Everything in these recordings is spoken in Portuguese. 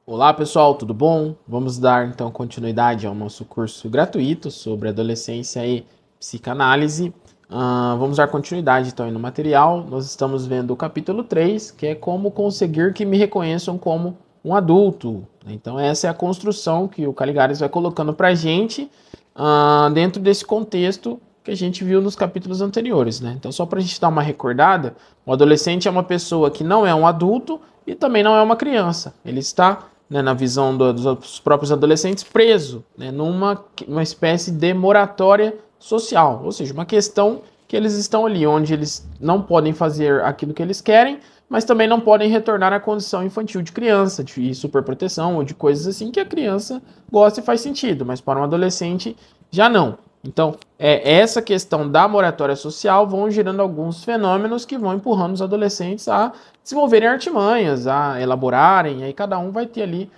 Olá pessoal, tudo bom? Vamos dar então continuidade ao nosso curso gratuito sobre adolescência e psicanálise. Vamos dar continuidade então aí no material. Nós estamos vendo o capítulo 3, que é como conseguir que me reconheçam como um adulto. Então essa é a construção que o Caligares vai colocando para a gente dentro desse contexto que a gente viu nos capítulos anteriores, né? Então só para a gente dar uma recordada, o adolescente é uma pessoa que não é um adulto e também não é uma criança. Ele está, né, na visão dos próprios adolescentes, preso, né, uma espécie de moratória social, ou seja, uma questão que eles estão ali, onde eles não podem fazer aquilo que eles querem, mas também não podem retornar à condição infantil de criança, de superproteção ou de coisas assim que a criança gosta e faz sentido, mas para um adolescente já não. Então, essa questão da moratória social vão gerando alguns fenômenos que vão empurrando os adolescentes a desenvolverem artimanhas, a elaborarem, e aí cada um vai ter ali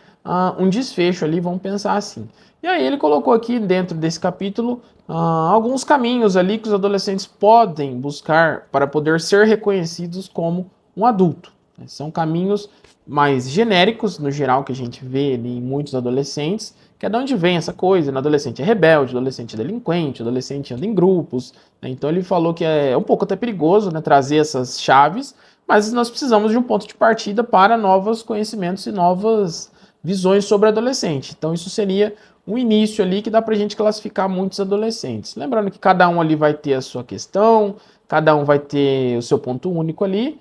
um desfecho ali, vamos pensar assim. E aí ele colocou aqui dentro desse capítulo alguns caminhos ali que os adolescentes podem buscar para poder ser reconhecidos como um adulto. São caminhos mais genéricos, no geral, que a gente vê ali em muitos adolescentes, que é de onde vem essa coisa, né? Adolescente é rebelde, adolescente é delinquente, adolescente anda em grupos, né? Então ele falou que é um pouco até perigoso, né, trazer essas chaves, mas nós precisamos de um ponto de partida para novos conhecimentos e novas visões sobre o adolescente. Então isso seria um início ali que dá para a gente classificar muitos adolescentes. Lembrando que cada um ali vai ter a sua questão, cada um vai ter o seu ponto único ali,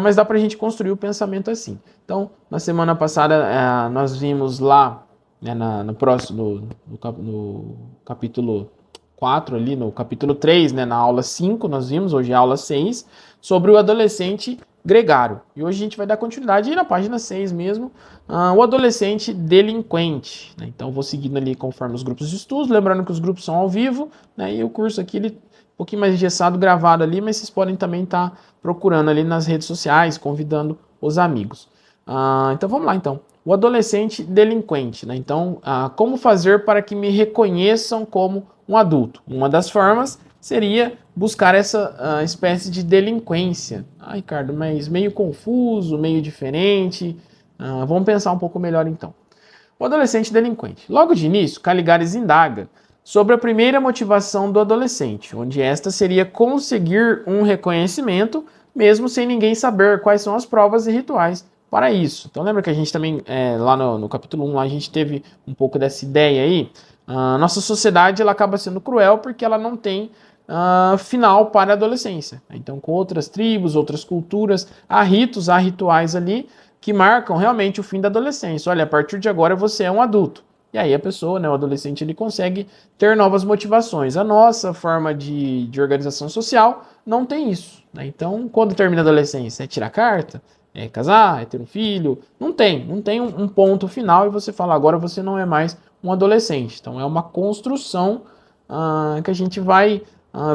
mas dá para a gente construir o pensamento assim. Então, na semana passada, nós vimos lá, né, no próximo, no capítulo 4 ali, no capítulo 3, né, na aula 5, nós vimos, hoje é a aula 6, sobre o adolescente gregário. E hoje a gente vai dar continuidade aí na página 6 mesmo, o adolescente delinquente. Né? Então, vou seguindo ali conforme os grupos de estudos, lembrando que os grupos são ao vivo, né, e o curso aqui, ele um pouquinho mais engessado, gravado ali, mas vocês podem também estar procurando ali nas redes sociais, convidando os amigos. Então vamos lá então. O adolescente delinquente, né? Então, como fazer para que me reconheçam como um adulto? Uma das formas seria buscar essa espécie de delinquência. Ricardo, mas meio confuso, meio diferente. Vamos pensar um pouco melhor então. O adolescente delinquente. Logo de início, Caligares indaga sobre a primeira motivação do adolescente, onde esta seria conseguir um reconhecimento, mesmo sem ninguém saber quais são as provas e rituais para isso. Então lembra que a gente também, lá no capítulo 1, lá a gente teve um pouco dessa ideia aí. Nossa sociedade ela acaba sendo cruel porque ela não tem final para a adolescência. Então, com outras tribos, outras culturas, há ritos, há rituais ali que marcam realmente o fim da adolescência. Olha, a partir de agora você é um adulto. E aí a pessoa, né, o adolescente, ele consegue ter novas motivações. A nossa forma de organização social não tem isso. Né? Então, quando termina a adolescência, é tirar carta? É casar? É ter um filho? Não tem um ponto final e você fala, agora você não é mais um adolescente. Então, é uma construção que a gente vai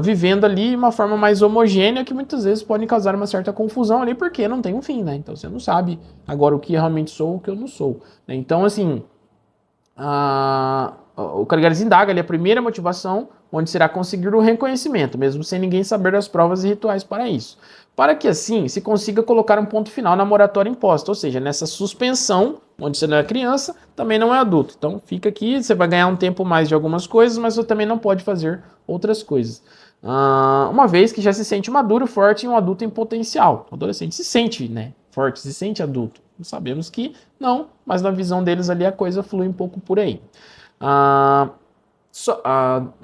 vivendo ali de uma forma mais homogênea que muitas vezes pode causar uma certa confusão ali porque não tem um fim, né? Então, você não sabe agora o que realmente sou, o que eu não sou. Né? Então, assim, o Caligares indaga ali a primeira motivação, onde será conseguir o reconhecimento, mesmo sem ninguém saber das provas e rituais para isso. Para que assim se consiga colocar um ponto final na moratória imposta, ou seja, nessa suspensão, onde você não é criança, também não é adulto. Então fica aqui, você vai ganhar um tempo mais de algumas coisas, mas você também não pode fazer outras coisas. Uma vez que já se sente maduro, forte e um adulto em potencial. O adolescente se sente, né, forte, se sente adulto. Sabemos que não, mas na visão deles ali a coisa flui um pouco por aí.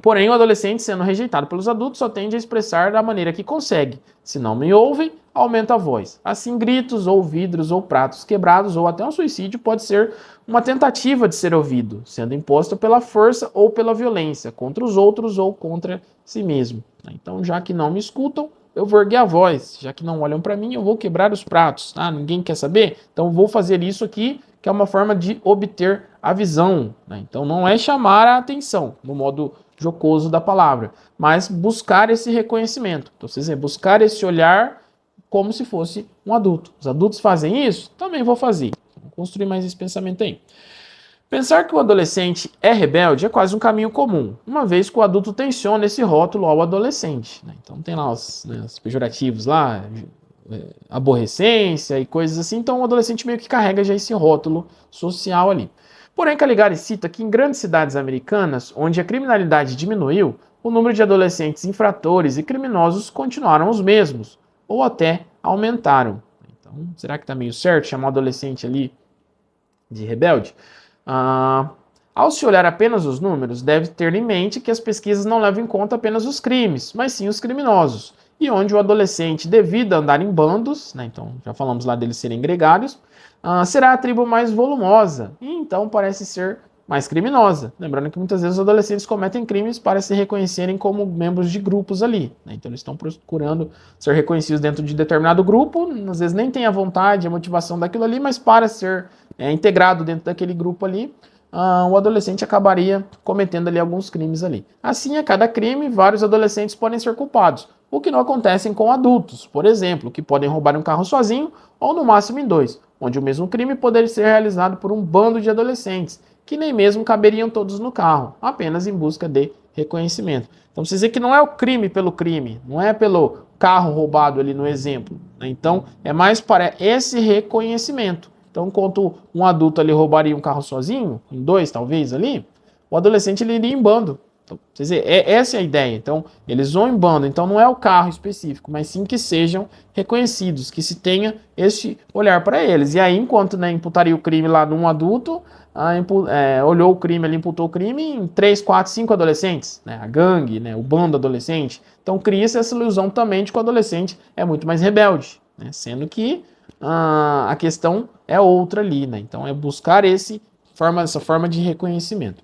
Porém, o adolescente, sendo rejeitado pelos adultos, só tende a expressar da maneira que consegue. Se não me ouvem, aumenta a voz. Assim, gritos, ou vidros, ou pratos quebrados, ou até um suicídio pode ser uma tentativa de ser ouvido, sendo imposta pela força ou pela violência, contra os outros ou contra si mesmo. Então, já que não me escutam, eu vou erguer a voz. Já que não olham para mim, eu vou quebrar os pratos. Ninguém quer saber? Então, eu vou fazer isso aqui, que é uma forma de obter a visão. Né? Então, não é chamar a atenção, no modo jocoso da palavra, mas buscar esse reconhecimento. Então, vocês buscar esse olhar como se fosse um adulto. Os adultos fazem isso? Também vou fazer. Vou construir mais esse pensamento aí. Pensar que o adolescente é rebelde é quase um caminho comum, uma vez que o adulto tensiona esse rótulo ao adolescente. Né? Então tem lá os pejorativos lá, aborrecência e coisas assim, então o adolescente meio que carrega já esse rótulo social ali. Porém, Caligari cita que em grandes cidades americanas, onde a criminalidade diminuiu, o número de adolescentes infratores e criminosos continuaram os mesmos, ou até aumentaram. Então, será que está meio certo chamar o adolescente ali de rebelde? Ao se olhar apenas os números, deve ter em mente que as pesquisas não levam em conta apenas os crimes, mas sim os criminosos. E onde o adolescente, devido a andar em bandos, né, então já falamos lá deles serem gregários, será a tribo mais volumosa e então parece ser mais criminosa. Lembrando que muitas vezes os adolescentes cometem crimes para se reconhecerem como membros de grupos ali, né? Então eles estão procurando ser reconhecidos dentro de determinado grupo, às vezes nem tem a vontade, a motivação daquilo ali, mas para ser integrado dentro daquele grupo ali, o adolescente acabaria cometendo ali alguns crimes ali. Assim, a cada crime, vários adolescentes podem ser culpados, o que não acontece com adultos, por exemplo, que podem roubar um carro sozinho ou no máximo em dois, onde o mesmo crime poderia ser realizado por um bando de adolescentes, que nem mesmo caberiam todos no carro, apenas em busca de reconhecimento. Então, você dizer que não é o crime pelo crime, não é pelo carro roubado ali no exemplo, né? Então, é mais para esse reconhecimento. Então, enquanto um adulto ali roubaria um carro sozinho, em dois talvez ali, o adolescente ele iria em bando. Então, quer dizer, essa é a ideia. Então, eles vão em bando. Então, não é o carro específico, mas sim que sejam reconhecidos, que se tenha este olhar para eles. E aí, enquanto imputaria o crime lá num adulto, olhou o crime ali, imputou o crime em 3, 4, 5 adolescentes, né? A gangue, né? O bando adolescente. Então, cria-se essa ilusão também de que o adolescente é muito mais rebelde, né? Sendo que a questão é outra ali, né? Então, é buscar essa forma de reconhecimento.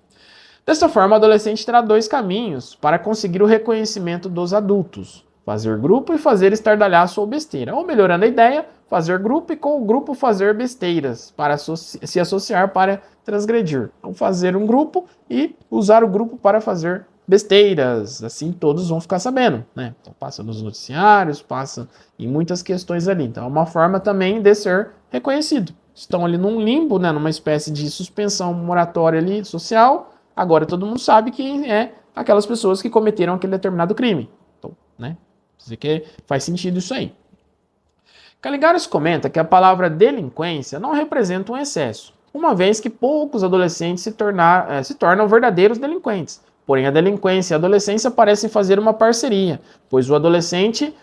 Desta forma, o adolescente terá dois caminhos para conseguir o reconhecimento dos adultos: fazer grupo e fazer estardalhaço ou besteira. Ou, melhorando a ideia, fazer grupo e com o grupo fazer besteiras, para se associar para transgredir. Então, fazer um grupo e usar o grupo para fazer besteiras. Assim todos vão ficar sabendo, né? Então, passa nos noticiários, passa em muitas questões ali. Então, é uma forma também de ser reconhecido. Estão ali num limbo, né? Numa espécie de suspensão moratória ali social. Agora todo mundo sabe quem é aquelas pessoas que cometeram aquele determinado crime. Então, né? Dizer que faz sentido isso aí. Caligares comenta que a palavra delinquência não representa um excesso, uma vez que poucos adolescentes se tornam verdadeiros delinquentes. Porém, a delinquência e a adolescência parecem fazer uma parceria, pois o adolescente,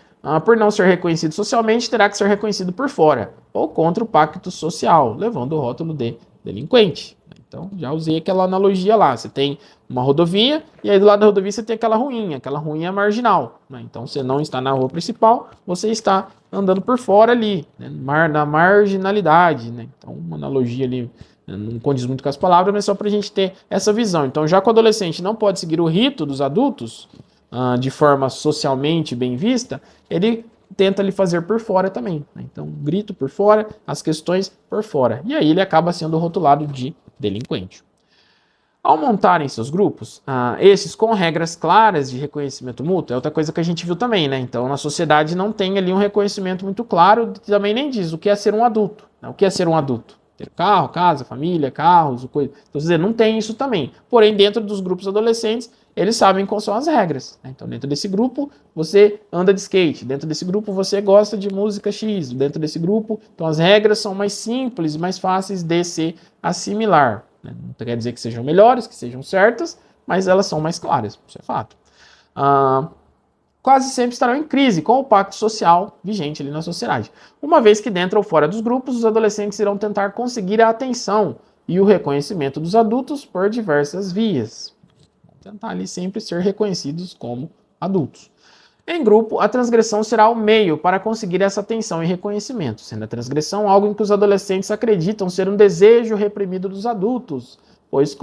por não ser reconhecido socialmente, terá que ser reconhecido por fora, ou contra o pacto social, levando o rótulo de delinquente. Então, já usei aquela analogia lá. Você tem uma rodovia e aí do lado da rodovia você tem aquela ruinha. Aquela ruinha é marginal, né? Então, você não está na rua principal, você está andando por fora ali, né? Na marginalidade, né? Então, uma analogia ali não condiz muito com as palavras, mas só para a gente ter essa visão. Então, já que o adolescente não pode seguir o rito dos adultos de forma socialmente bem vista, ele tenta lhe fazer por fora também, né? Então, grito por fora, as questões por fora. E aí ele acaba sendo rotulado de delinquente. Ao montarem seus grupos, esses com regras claras de reconhecimento mútuo, é outra coisa que a gente viu também, né? Então, na sociedade não tem ali um reconhecimento muito claro, também nem diz o que é ser um adulto, né? O que é ser um adulto? Ter carro, casa, família, carros, coisa. Então, dizer, não tem isso também. Porém, dentro dos grupos adolescentes, eles sabem quais são as regras, né? Então, dentro desse grupo, você anda de skate. Dentro desse grupo, você gosta de música X. Dentro desse grupo, então as regras são mais simples, mais fáceis de se assimilar. Não quer dizer que sejam melhores, que sejam certas, mas elas são mais claras, isso é fato. Quase sempre estarão em crise com o pacto social vigente ali na sociedade. Uma vez que dentro ou fora dos grupos, os adolescentes irão tentar conseguir a atenção e o reconhecimento dos adultos por diversas vias. Vão tentar ali sempre ser reconhecidos como adultos. Em grupo, a transgressão será o meio para conseguir essa atenção e reconhecimento, sendo a transgressão algo em que os adolescentes acreditam ser um desejo reprimido dos adultos, pois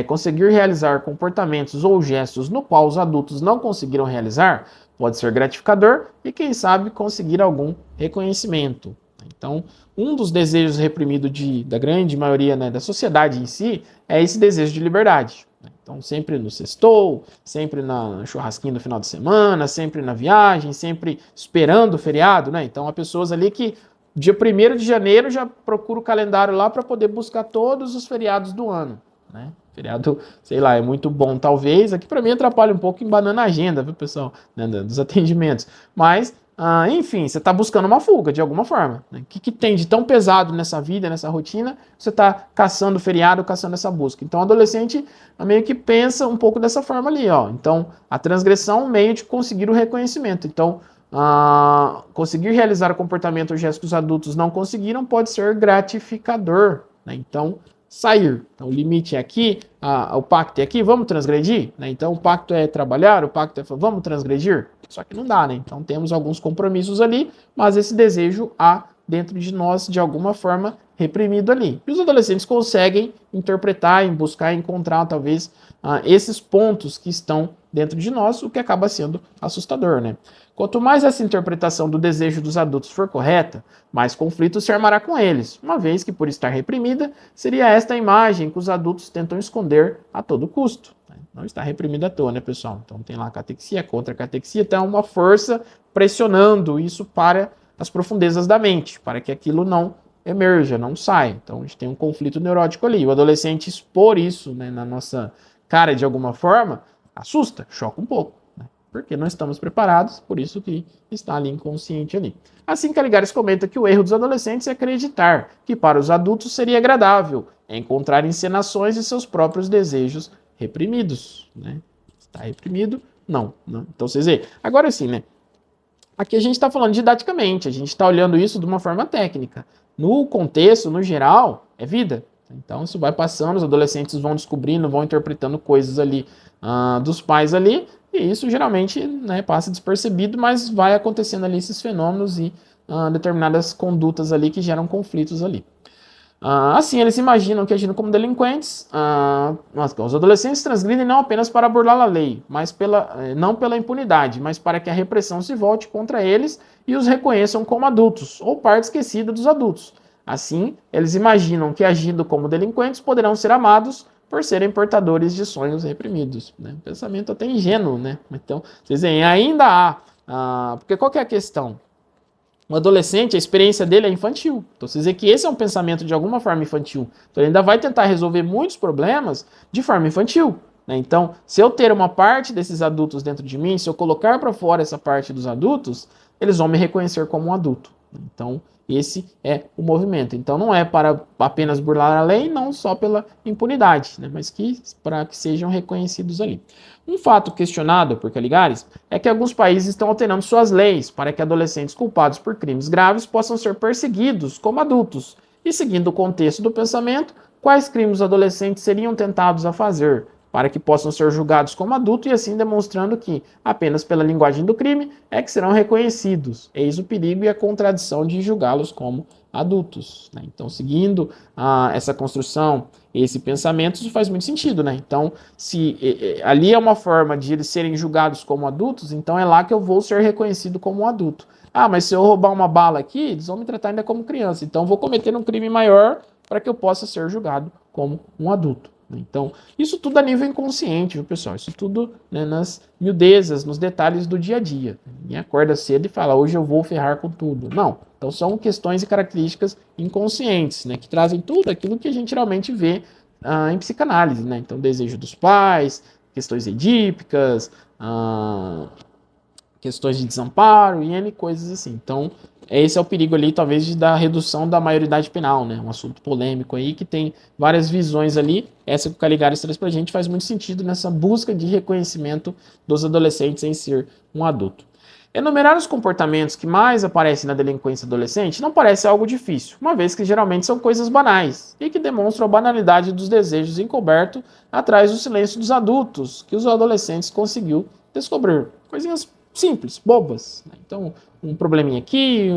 conseguir realizar comportamentos ou gestos no qual os adultos não conseguiram realizar pode ser gratificador e, quem sabe, conseguir algum reconhecimento. Então, um dos desejos reprimidos da grande maioria, né, da sociedade em si é esse desejo de liberdade. Então, sempre no sextou, sempre no churrasquinho no final de semana, sempre na viagem, sempre esperando o feriado, né? Então, há pessoas ali que dia 1º de janeiro já procura o calendário lá para poder buscar todos os feriados do ano, né? Feriado, sei lá, é muito bom talvez. Aqui para mim atrapalha um pouco em banana a agenda, viu, pessoal? Né, dos atendimentos. Mas Enfim, você está buscando uma fuga de alguma forma. Né? O que tem de tão pesado nessa vida, nessa rotina, você está caçando feriado, caçando essa busca. Então, o adolescente meio que pensa um pouco dessa forma ali. Ó. Então, a transgressão é um meio de conseguir o reconhecimento. Então, conseguir realizar o comportamento ou gesto que os adultos não conseguiram pode ser gratificador. Né? Então, sair. Então, o limite é aqui, o pacto é aqui, vamos transgredir? Né? Então, o pacto é trabalhar, o pacto é vamos transgredir? Só que não dá, né? Então, temos alguns compromissos ali, mas esse desejo há dentro de nós, de alguma forma, reprimido ali. E os adolescentes conseguem interpretar, e buscar encontrar, talvez, esses pontos que estão dentro de nós, o que acaba sendo assustador, né? Quanto mais essa interpretação do desejo dos adultos for correta, mais conflito se armará com eles, uma vez que, por estar reprimida, seria esta a imagem que os adultos tentam esconder a todo custo. Não está reprimida à toa, né, pessoal? Então tem lá a catexia, contra a catexia, então é uma força pressionando isso para as profundezas da mente, para que aquilo não emerja, não saia. Então a gente tem um conflito neurótico ali. O adolescente expor isso, né, na nossa cara de alguma forma, assusta, choca um pouco. Porque não estamos preparados, por isso que está ali inconsciente ali. Assim, Caligares comenta que o erro dos adolescentes é acreditar que para os adultos seria agradável encontrar encenações de seus próprios desejos reprimidos. Né? Está reprimido? Não. Então, vocês veem. Agora sim, né? Aqui a gente está falando didaticamente, a gente está olhando isso de uma forma técnica. No contexto, no geral, é vida. Então, isso vai passando, os adolescentes vão descobrindo, vão interpretando coisas ali dos pais ali, e isso geralmente, né, passa despercebido, mas vai acontecendo ali esses fenômenos e determinadas condutas ali que geram conflitos ali. Assim, eles imaginam que agindo como delinquentes, os adolescentes transgridem não apenas para burlar a lei, mas não pela impunidade, mas para que a repressão se volte contra eles e os reconheçam como adultos, ou parte esquecida dos adultos. Assim, eles imaginam que agindo como delinquentes poderão ser amados por serem portadores de sonhos reprimidos. Né? Pensamento até ingênuo, né? Então, vocês veem, ainda há... porque qual que é a questão? O adolescente, a experiência dele é infantil. Então, vocês veem que esse é um pensamento de alguma forma infantil. Então, ele ainda vai tentar resolver muitos problemas de forma infantil. Né? Então, se eu ter uma parte desses adultos dentro de mim, se eu colocar para fora essa parte dos adultos, eles vão me reconhecer como um adulto. Então, esse é o movimento. Então, não é para apenas burlar a lei, não só pela impunidade, né? Mas para que sejam reconhecidos ali. Um fato questionado por Caligares é que alguns países estão alterando suas leis para que adolescentes culpados por crimes graves possam ser perseguidos como adultos. E seguindo o contexto do pensamento, quais crimes os adolescentes seriam tentados a fazer para que possam ser julgados como adultos e assim demonstrando que apenas pela linguagem do crime é que serão reconhecidos. Eis o perigo e a contradição de julgá-los como adultos. Né? Então, seguindo essa construção, esse pensamento, isso faz muito sentido. Né? Então, se ali é uma forma de eles serem julgados como adultos, então é lá que eu vou ser reconhecido como um adulto. Mas se eu roubar uma bala aqui, eles vão me tratar ainda como criança. Então, vou cometer um crime maior para que eu possa ser julgado como um adulto. Então, isso tudo a nível inconsciente, viu, pessoal? Isso tudo, né, nas miudezas, nos detalhes do dia a dia. Ninguém acorda cedo e fala, hoje eu vou ferrar com tudo. Não. Então, são questões e características inconscientes, né, que trazem tudo aquilo que a gente geralmente vê em psicanálise. Né? Então, desejo dos pais, questões edípicas, questões de desamparo e N coisas assim. Então, esse é o perigo ali, talvez, da redução da maioridade penal, né? Um assunto polêmico aí que tem várias visões ali. Essa que o Caligares traz pra gente faz muito sentido nessa busca de reconhecimento dos adolescentes em ser um adulto. Enumerar os comportamentos que mais aparecem na delinquência adolescente não parece algo difícil, uma vez que geralmente são coisas banais e que demonstram a banalidade dos desejos encobertos atrás do silêncio dos adultos que os adolescentes conseguiu descobrir. Coisinhas simples, bobas. Então, um probleminha aqui,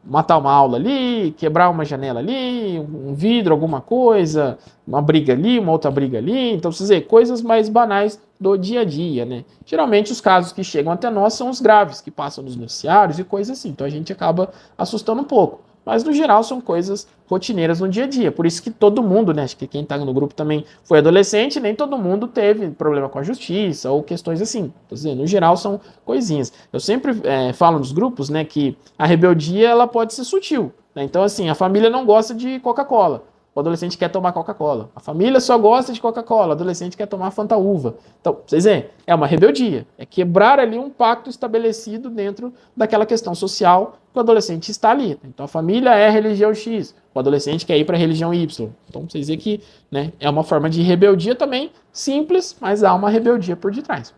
matar uma aula ali, quebrar uma janela ali, um vidro, alguma coisa, uma briga ali, uma outra briga ali. Então, vocês veem, coisas mais banais do dia a dia, né? Geralmente, os casos que chegam até nós são os graves, que passam nos noticiários e coisas assim. Então, a gente acaba assustando um pouco. Mas, no geral, são coisas rotineiras no dia a dia. Por isso que todo mundo, né? Acho que quem está no grupo também foi adolescente, nem todo mundo teve problema com a justiça ou questões assim. Quer dizer, no geral, são coisinhas. Eu sempre falo nos grupos, né, que a rebeldia ela pode ser sutil. Né? Então, assim, a família não gosta de Coca-Cola. o adolescente quer tomar Coca-Cola. A família só gosta de Coca-Cola, o adolescente quer tomar Fanta Uva. Então, vocês veem, é uma rebeldia. É quebrar ali um pacto estabelecido dentro daquela questão social que o adolescente está ali. Então, a família é religião X, o adolescente quer ir para a religião Y. Então, vocês veem que, né, é uma forma de rebeldia também, simples, mas há uma rebeldia por detrás.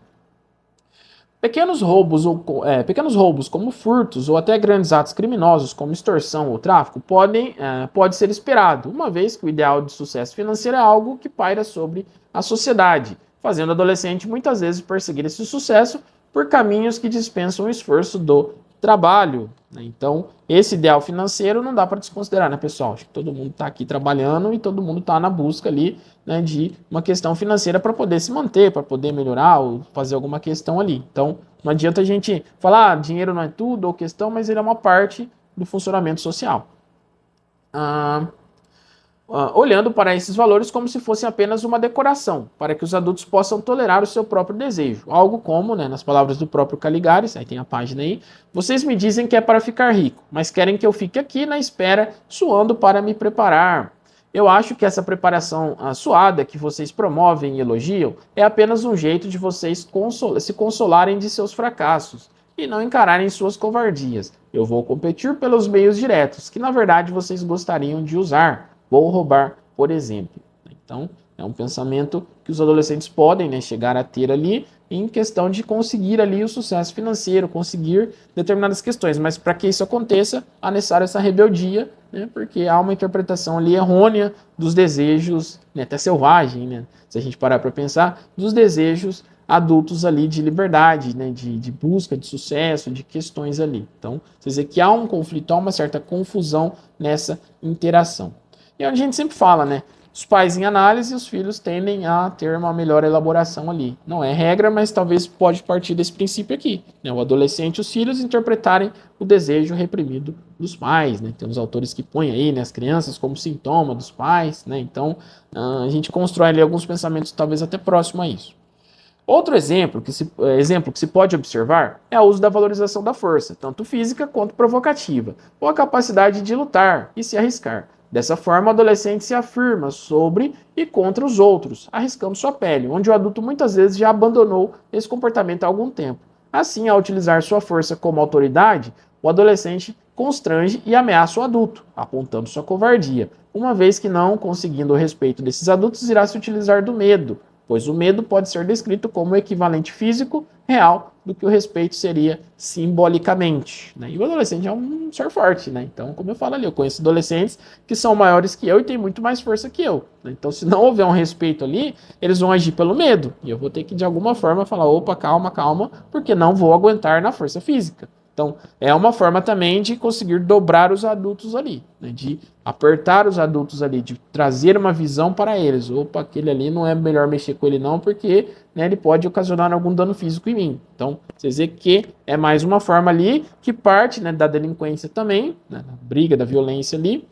Pequenos roubos como furtos ou até grandes atos criminosos como extorsão ou tráfico pode ser esperado, uma vez que o ideal de sucesso financeiro é algo que paira sobre a sociedade, fazendo o adolescente muitas vezes perseguir esse sucesso por caminhos que dispensam o esforço do trabalho. Então, esse ideal financeiro não dá para desconsiderar, né, pessoal? Acho que todo mundo está aqui trabalhando e todo mundo está na busca ali, né, de uma questão financeira para poder se manter, para poder melhorar ou fazer alguma questão ali. Então, não adianta a gente falar, dinheiro não é tudo ou questão, mas ele é uma parte do funcionamento social. Olhando para esses valores como se fossem apenas uma decoração, para que os adultos possam tolerar o seu próprio desejo. Algo como, né, nas palavras do próprio Caligares, aí tem a página aí, vocês me dizem que é para ficar rico, mas querem que eu fique aqui na espera, suando para me preparar. Eu acho que essa preparação suada que vocês promovem e elogiam é apenas um jeito de vocês se consolarem de seus fracassos e não encararem suas covardias. Eu vou competir pelos meios diretos, que na verdade vocês gostariam de usar. Vou roubar, por exemplo. Então, é um pensamento que os adolescentes podem, né, chegar a ter ali em questão de conseguir ali o sucesso financeiro, conseguir determinadas questões. Mas para que isso aconteça, há necessário essa rebeldia, né, porque há uma interpretação ali errônea dos desejos, né, até selvagem, né, se a gente parar para pensar, dos desejos adultos ali de liberdade, né, de busca de sucesso, de questões ali. Então, vocês veem que há um conflito, há uma certa confusão nessa interação. E é onde a gente sempre fala, né? Os pais em análise e os filhos tendem a ter uma melhor elaboração ali. Não é regra, mas talvez pode partir desse princípio aqui. Né? O adolescente e os filhos interpretarem o desejo reprimido dos pais. Né? Tem uns autores que põem aí, né, as crianças como sintoma dos pais. Né? Então, a gente constrói ali alguns pensamentos talvez até próximo a isso. Outro exemplo que se pode observar é o uso da valorização da força, tanto física quanto provocativa, ou a capacidade de lutar e se arriscar. Dessa forma, o adolescente se afirma sobre e contra os outros, arriscando sua pele, onde o adulto muitas vezes já abandonou esse comportamento há algum tempo. Assim, ao utilizar sua força como autoridade, o adolescente constrange e ameaça o adulto, apontando sua covardia, uma vez que não conseguindo o respeito desses adultos, irá se utilizar do medo, pois o medo pode ser descrito como o equivalente físico real do que o respeito seria simbolicamente. Né? E o adolescente é um ser forte, né? Então, como eu falo ali, eu conheço adolescentes que são maiores que eu e têm muito mais força que eu. Né? Então, se não houver um respeito ali, eles vão agir pelo medo. E eu vou ter que, de alguma forma, falar, opa, calma, calma, porque não vou aguentar na força física. Então, é uma forma também de conseguir dobrar os adultos ali, né? De apertar os adultos ali, de trazer uma visão para eles. Opa, aquele ali não é melhor mexer com ele não, porque, né, ele pode ocasionar algum dano físico em mim. Então, vocês veem que é mais uma forma ali que parte, né, da delinquência também, né, da briga, da violência ali,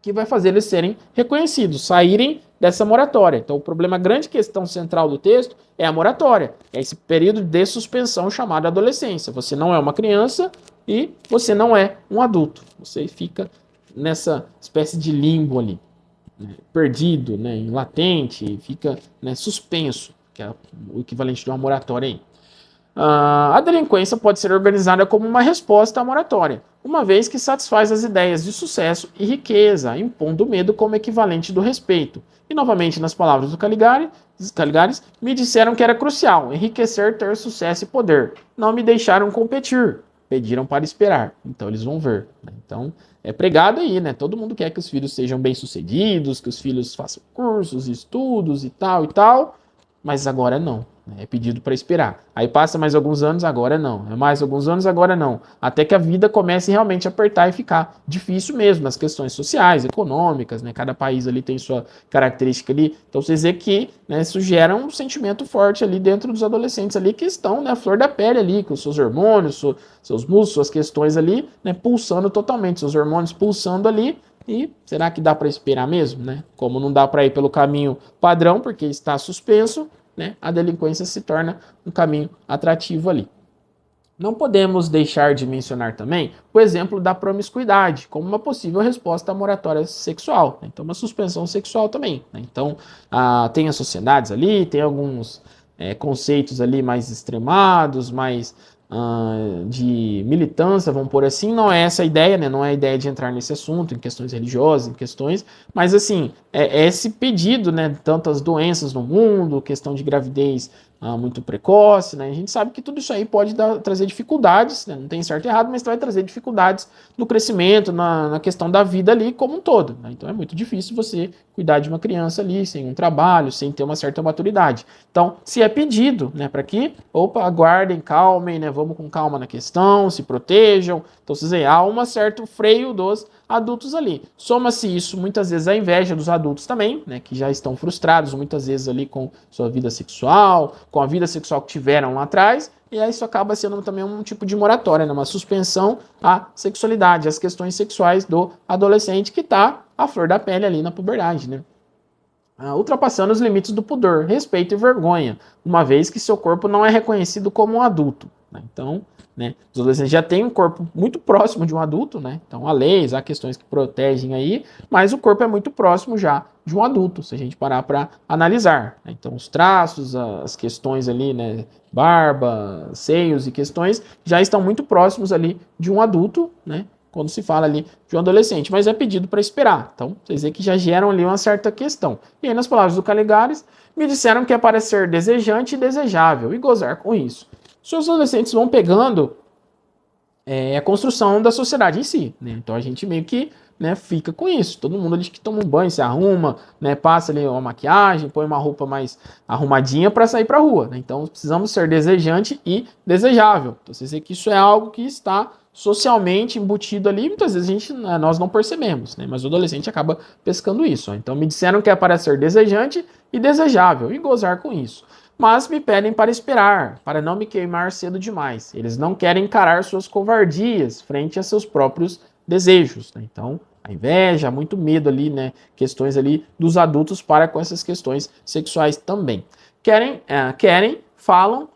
que vai fazer eles serem reconhecidos, saírem dessa moratória. Então, o problema, a grande questão central do texto é a moratória. É esse período de suspensão chamado adolescência. Você não é uma criança e você não é um adulto. Você fica nessa espécie de limbo ali, né, perdido, né, em latente, fica, né, suspenso, que é o equivalente de uma moratória aí. A delinquência pode ser organizada como uma resposta à moratória, uma vez que satisfaz as ideias de sucesso e riqueza, impondo o medo como equivalente do respeito. E novamente, nas palavras do Caligares, me disseram que era crucial enriquecer, ter sucesso e poder. Não me deixaram competir, pediram para esperar. Então eles vão ver. Né? Então é pregado aí, né? Todo mundo quer que os filhos sejam bem-sucedidos, que os filhos façam cursos, estudos e tal, mas agora não. É pedido para esperar. Aí passa mais alguns anos, agora não. É mais alguns anos, agora não. Até que a vida comece realmente a apertar e ficar difícil mesmo nas questões sociais, econômicas, né? Cada país ali tem sua característica ali. Então vocês veem que, né, isso gera um sentimento forte ali dentro dos adolescentes ali que estão, né, a flor da pele ali, com os seus hormônios, seus músculos, suas questões ali, né, pulsando totalmente, seus hormônios pulsando ali. E será que dá para esperar mesmo, né? Como não dá para ir pelo caminho padrão, porque está suspenso, né, a delinquência se torna um caminho atrativo ali. Não podemos deixar de mencionar também o exemplo da promiscuidade, como uma possível resposta à moratória sexual. Então, uma suspensão sexual também. Então, tem as sociedades ali, tem alguns conceitos ali mais extremados, mais de militância, vamos pôr assim. Não é essa a ideia, né? Não é a ideia de entrar nesse assunto, em questões religiosas, em questões, mas assim, é esse pedido, né? Tantas doenças no mundo, questão de gravidez muito precoce, né? A gente sabe que tudo isso aí pode trazer dificuldades, né? Não tem certo e errado, mas vai trazer dificuldades no crescimento, na questão da vida ali como um todo, né? Então é muito difícil você cuidar de uma criança ali sem um trabalho, sem ter uma certa maturidade. Então, se é pedido, né, para que, opa, aguardem, calmem, né? Vamos com calma na questão, se protejam. Então, vocês veem, há um certo freio dos adultos ali. Soma-se isso muitas vezes a inveja dos adultos também, né, que já estão frustrados muitas vezes ali com sua vida sexual, com a vida sexual que tiveram lá atrás, e aí isso acaba sendo também um tipo de moratória, né, uma suspensão à sexualidade, às questões sexuais do adolescente que está à flor da pele ali na puberdade, né. Ultrapassando os limites do pudor, respeito e vergonha, uma vez que seu corpo não é reconhecido como um adulto, né. Então, né, os adolescentes já têm um corpo muito próximo de um adulto, né? Então há leis, há questões que protegem aí, mas o corpo é muito próximo já de um adulto, se a gente parar para analisar, né? Então os traços, as questões ali, né, barba, seios e questões já estão muito próximos ali de um adulto, né? Quando se fala ali de um adolescente, mas é pedido para esperar. Então, vocês veem que já geram ali uma certa questão. E aí, nas palavras do Caligares, me disseram que é para ser desejante e desejável, e gozar com isso. Os adolescentes vão pegando a construção da sociedade em si, né? Então a gente meio que, né, fica com isso. Todo mundo ali que toma um banho, se arruma, né, passa ali uma maquiagem, põe uma roupa mais arrumadinha para sair para a rua, né? Então precisamos ser desejante e desejável. Então você vê que isso é algo que está socialmente embutido ali, muitas vezes nós não percebemos, né? Mas o adolescente acaba pescando isso. Ó. Então me disseram que é para ser desejante e desejável e gozar com isso. Mas me pedem para esperar, para não me queimar cedo demais. Eles não querem encarar suas covardias frente a seus próprios desejos, né? Então, a inveja, muito medo ali, né? Questões ali dos adultos para com essas questões sexuais também. Querem, falam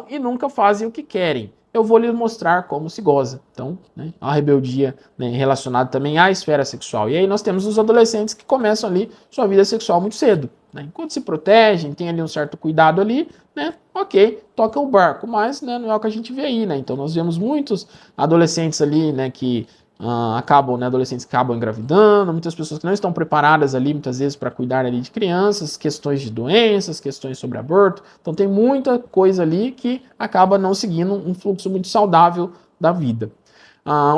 e nunca fazem o que querem. Eu vou lhes mostrar como se goza. Então, né, a rebeldia, né, relacionada também à esfera sexual. E aí nós temos os adolescentes que começam ali sua vida sexual muito cedo. Né? Enquanto se protegem, tem ali um certo cuidado ali, né? Ok, toca o barco, mas né, não é o que a gente vê aí, né? Então nós vemos muitos adolescentes ali, né, que adolescentes que acabam engravidando, muitas pessoas que não estão preparadas ali, muitas vezes, para cuidar ali de crianças, questões de doenças, questões sobre aborto. Então tem muita coisa ali que acaba não seguindo um fluxo muito saudável da vida.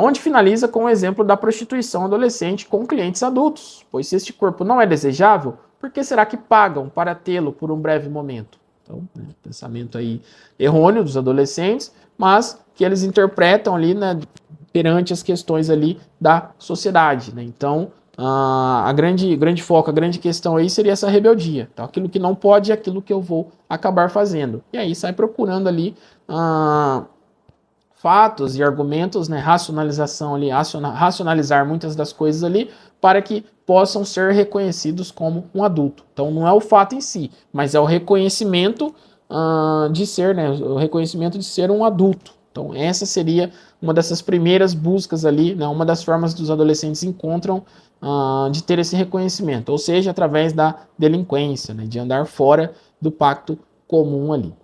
Onde finaliza com o exemplo da prostituição adolescente com clientes adultos, pois se este corpo não é desejável, por que será que pagam para tê-lo por um breve momento? Então, né, pensamento aí errôneo dos adolescentes, mas que eles interpretam ali, né, perante as questões ali da sociedade, né? Então, a grande foco, a grande questão aí seria essa rebeldia. Então, aquilo que não pode é aquilo que eu vou acabar fazendo. E aí sai procurando ali fatos e argumentos, né, racionalização ali, racionalizar muitas das coisas ali para que possam ser reconhecidos como um adulto. Então não é o fato em si, mas é o reconhecimento de ser, né, o reconhecimento de ser um adulto. Então essa seria uma dessas primeiras buscas ali, né, uma das formas que os adolescentes encontram de ter esse reconhecimento, ou seja, através da delinquência, né, de andar fora do pacto comum ali.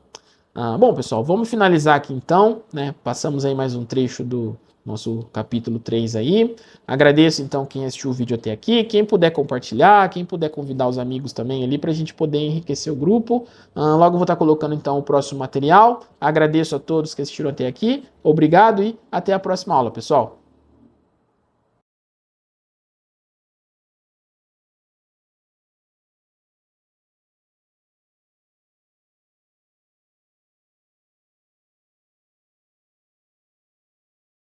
Bom, pessoal, vamos finalizar aqui então, né? Passamos aí mais um trecho do nosso capítulo 3 aí. Agradeço então quem assistiu o vídeo até aqui, quem puder compartilhar, quem puder convidar os amigos também ali para a gente poder enriquecer o grupo. Logo vou estar colocando então o próximo material. Agradeço a todos que assistiram até aqui, obrigado e até a próxima aula, pessoal.